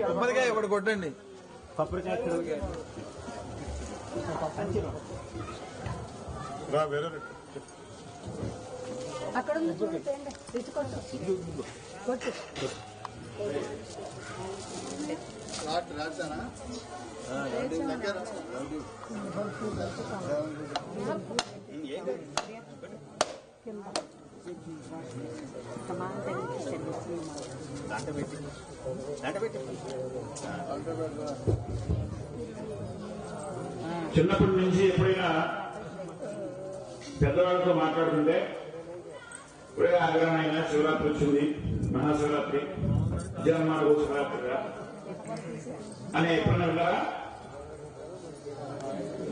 కొబ్బరికాయ ఒకటి కొట్టండి. కొబ్బరికాయ అక్కడ చిన్నప్పటి నుంచి ఎప్పుడైనా పెద్దవాళ్ళతో మాట్లాడుతుంటే ఇప్పుడే ఆగ్రహమైన శివరాత్రి వచ్చింది, మహాశివరాత్రి, జన్మాలకు శివరాత్రిగా అని ఎప్పుడైనా విన్నారా?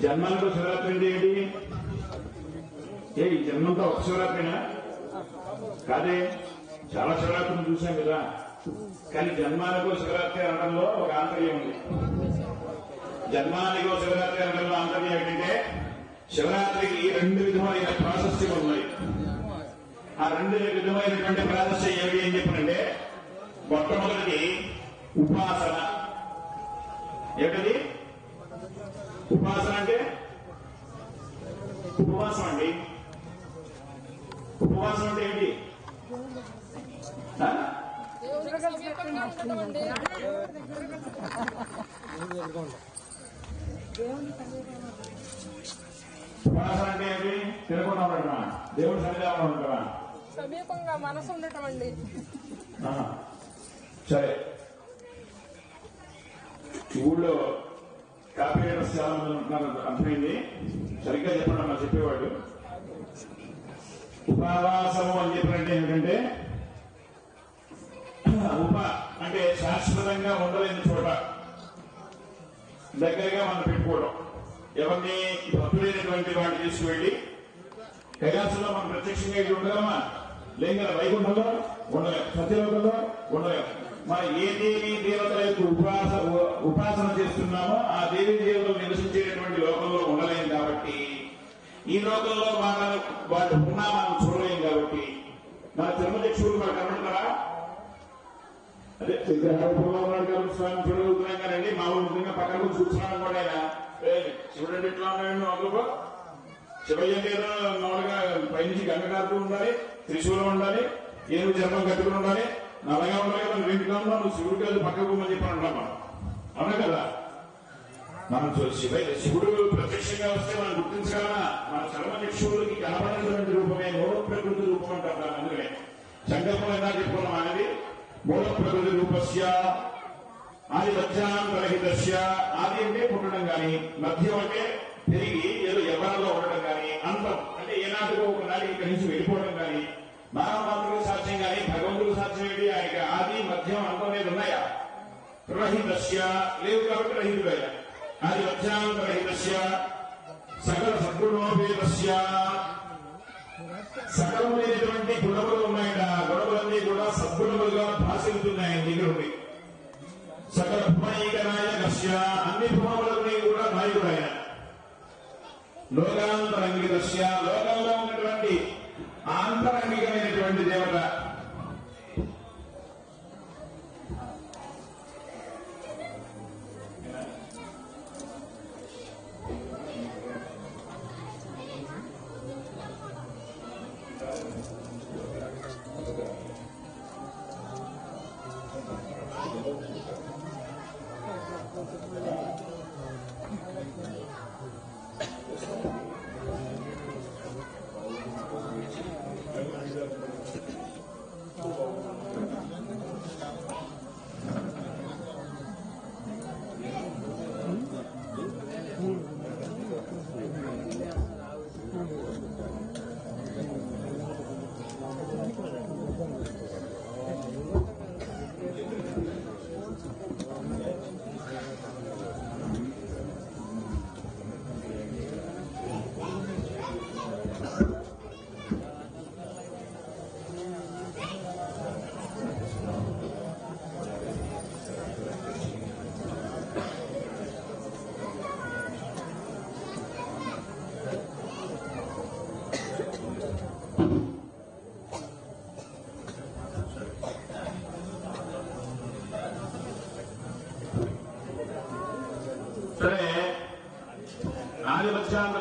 జన్మాలకు శివరాత్రి అంటే ఏంటి? ఈ జన్మంతో ఒక శివరాత్రినా? కాదే, చాలా శివరాత్రులు చూశాం కదా. కానీ జన్మానికో శివరాత్రి అనడంలో ఒక ఆంతర్యం ఉంది. జన్మానికో శివరాత్రి అనడంలో ఆంతర్యం ఏంటంటే శివరాత్రికి 2 విధమైన ప్రాశస్త్యం ఉన్నాయి. ఆ 2 విధమైనటువంటి ప్రాశస్త్యం ఏమి అని చెప్పినంటే, మొట్టమొదటిది ఉపాసన. ఏంటది ఉపాసన అంటే? ఉపవాసం అండి. ఉపవాసం అంటే ఏంటి? ఉపాసన అంటే ఏంటి? తినకుండా ఉండటమా? దేవుడి సన్నిధానంలో ఉండటమా? సమీపంగా మనసు ఉండటం అండి. సరే, ఈ ఊళ్ళో కాపీ రైటర్స్ చాలా మంది ఉంటున్నారు, అర్థమైంది. సరిగ్గా చెప్పండి అమ్మా చెప్పేవాడు. ఉపవాసము అని చెప్పినట్టే ఏమిటంటే, ఉప అంటే శాశ్వతంగా ఉండలేని చోట దగ్గరగా మనం పెట్టుకోవడం. ఎవరిని భక్తులైనటువంటి వాడిని తీసుకువెళ్లి కైలాసంలో మనం ప్రత్యక్షంగా ఇది ఉండగలమా? లేం కదా. వైకుంఠంలో ఉండలేం, సత్యలోకంలో ఉండలేం. మనం ఏ దేవీ దేవతల యొక్క ఉపాసన చేస్తున్నామో ఆ దేవీ దేవతలు నివసించేటటువంటి లోకంలో ఉండలేం. కాబట్టి ఈ లోకంలో వాళ్ళు ఉన్నా మనం చూడలేం. కాబట్టి మన తిరుమలక్షుడు వాళ్ళు కనబడతారా? అదే విగ్రహాలు స్వామి చూడగలుగుతున్నాం కానండి. మామూలు నిజంగా పక్కన చూస్తున్నాను కూడా ఆయన చూడండి ఎట్లా ఉన్నాడు. అందులో శివయ్య మీద మామూలుగా పైనుంచి గంగ కారుతూ ఉండాలి, త్రిశూలం ఉండాలి, ఏనుగు జన్మం కట్టుకుని ఉండాలి, నల్లగా ఉండాలి కదా. నువ్వు ఇంటిగా ఉన్నావు, నువ్వు శివుడికి వెళ్ళి పక్కకు అని చెప్పి అంటాం మనం. అవునా కదా. మనం శివుడు ప్రత్యక్షంగా వస్తే మనం గుర్తించగలమా? మన సర్వచక్షువులకి కనబడినటువంటి రూపమే మూల ప్రకృతి రూపం అంటారు. అందుకనే సంకల్పం ఎలా చెప్పుకున్నాం అనేది మూల ప్రకృతి రూపస్య ఆది మధ్యాంతరహితస్య. ఆది అంటే పుట్టడం కానీ, మధ్యం అంటే పెరిగి ఏదో ఎవరిలో ఉండడం కానీ, అంతం అంటే ఏనాటికో ఒకనాటికి ఇక్కడి నుంచి వెళ్ళిపోవడం కానీ మానవ మాత్రమే సాధ్యం కానీ భగవంతుడు సాధ్యం ఏంటి? ఆయనకి ఆది మధ్యం అంతం అనేది ఉన్నాయా? రహితస్య లేవు కాబట్టి రహితుడయ్య. ఆది మధ్యాంతరహితస్య సకల సద్గుణోపేతస్య. సకలమైనటువంటి గుణములు ఉన్నాయట. గుణములన్నీ కూడా సద్గుణములుగా భాషిస్తున్నాయి. ఇక్కడ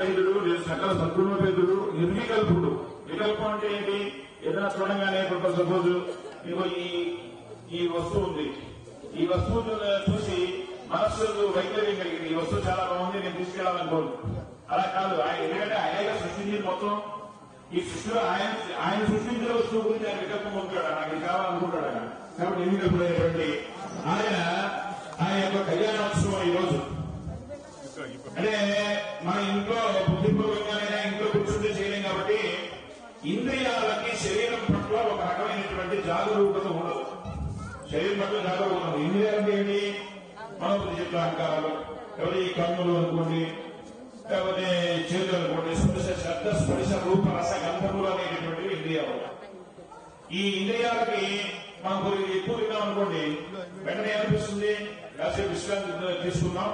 రహితుడు, లేదు సకల సద్గుణోపేతుడు, నిర్వికల్పుడు. వికల్పం అంటే ఏంటి? ఏదైనా చూడంగానే ఇప్పుడు సపోజ్ ఇదిగో ఈ వస్తువు ఉంది, ఈ వస్తువు చూసి మనస్సు వైకల్యం కలిగింది, ఈ వస్తువు చాలా బాగుంది, నేను తీసుకెళ్లాలనుకోను. అలా కాదు, ఆయన ఎందుకంటే ఆయనగా సృష్టించింది మొత్తం. ఈ సృష్టిలో ఆయన సృష్టించిన వస్తువు గురించి ఆయన వికల్పం పొందుతాడు, నాకు ఇది కావాలనుకుంటాడు ఆయన. కాబట్టి నిర్వికల్పుడైనటువంటి ఆయన యొక్క కళ్యాణోత్సవం ఈ రోజు. అంటే మన ఇంట్లో బుద్ధిపూర్వకంగానైనా ఇంట్లో కూర్చుంటే చేయలేం కాబట్టి ఇంద్రియాలకి శరీరం పట్ల ఒక రకమైనటువంటి జాగరూకత ఉండదు. శరీరం పట్ల జాగరూకత ఉండదు. ఇంద్రియాలంటే ఏంటి? మనోబుద్ధి చెట్ల అహంకారాలు, ఎవరి కన్నులు అనుకోండి, లేకపోతే చేతులు అనుకోండి, శబ్ద స్పర్శ రూప రస గంధములు అనేటటువంటివి ఇంద్రియాలు. ఈ ఇంద్రియాలకి మనం కొద్దిగా ఎక్కువ తిన్నాం అనుకోండి, వెంటనే అనిపిస్తుంది కాసేపు విశ్రాంతి తీసుకున్నాం,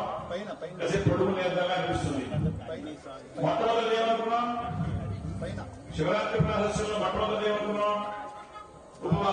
కాసేపు పొడుగు నేర్దాగా అనిపిస్తుంది. మొట్టమొదటి ఏమనుకున్నాం? శివరాత్రి ప్రాశస్యంలో మొట్టమొదటి ఏమనుకున్నాం?